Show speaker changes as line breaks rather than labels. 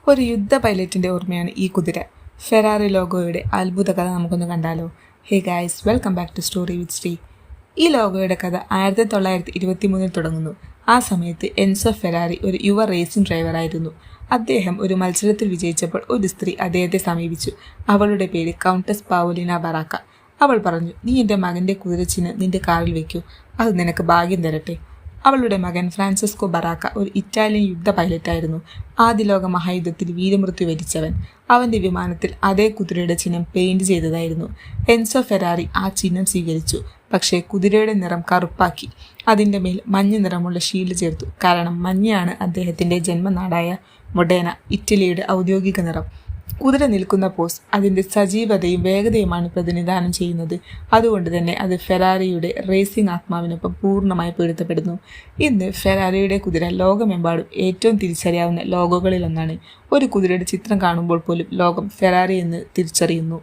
ഒരു യുദ്ധ പൈലറ്റിൻ്റെ ഓർമ്മയാണ് ഈ കുതിര. ഫെറാറി ലോഗോയുടെ അത്ഭുത കഥ നമുക്കൊന്ന് കണ്ടാലോ? Hey guys, welcome back to story with Sree. ഈ ലോഗോയുടെ കഥ 1923 തുടങ്ങുന്നു. ആ സമയത്ത് എൻസോ ഫെറാറി ഒരു യുവ റേസിംഗ് ഡ്രൈവറായിരുന്നു. അദ്ദേഹം ഒരു മത്സരത്തിൽ വിജയിച്ചപ്പോൾ ഒരു സ്ത്രീ അദ്ദേഹത്തെ സമീപിച്ചു. അവളുടെ പേര് കൗണ്ടസ് പൗലിന ബറാക്ക. അവൾ പറഞ്ഞു, നീ എൻ്റെ മകൻ്റെ കുതിരച്ചിന് നിന്റെ കാറിൽ വെക്കൂ, അത് നിനക്ക് ഭാഗ്യം തരട്ടെ. അവളുടെ മകൻ ഫ്രാൻസിസ്കോ ബറാക്ക ഒരു ഇറ്റാലിയൻ യുദ്ധ പൈലറ്റായിരുന്നു. ആദ്യ ലോക മഹായുദ്ധത്തിൽ വീരമൃത്യു വരിച്ചവൻ. അവൻ്റെ വിമാനത്തിൽ അതേ കുതിരയുടെ ചിഹ്നം പെയിന്റ് ചെയ്തതായിരുന്നു. എൻസോ ഫെറാറി ആ ചിഹ്നം സ്വീകരിച്ചു. പക്ഷേ കുതിരയുടെ നിറം കറുപ്പാക്കി. അതിൻ്റെ മേൽ മഞ്ഞ നിറമുള്ള ഷീൽഡ് ചേർത്തു. കാരണം മഞ്ഞയാണ് അദ്ദേഹത്തിൻ്റെ ജന്മനാടായ മൊഡേന, ഇറ്റലിയുടെ ഔദ്യോഗിക നിറം. കുതിര നിൽക്കുന്ന പോസ് അതിൻ്റെ സജീവതയും വേഗതയുമാണ് പ്രതിനിധാനം ചെയ്യുന്നത്. അതുകൊണ്ട് തന്നെ അത് ഫെറാറിയുടെ റേസിംഗ് ആത്മാവിനൊപ്പം പൂർണ്ണമായി പൊരുത്തപ്പെടുന്നു. ഇന്ന് ഫെറാറിയുടെ കുതിര ലോകമെമ്പാടും ഏറ്റവും തിരിച്ചറിയാവുന്ന ലോഗോകളിലൊന്നാണ്. ഒരു കുതിരയുടെ ചിത്രം കാണുമ്പോൾ പോലും ലോകം ഫെറാറി എന്ന് തിരിച്ചറിയുന്നു.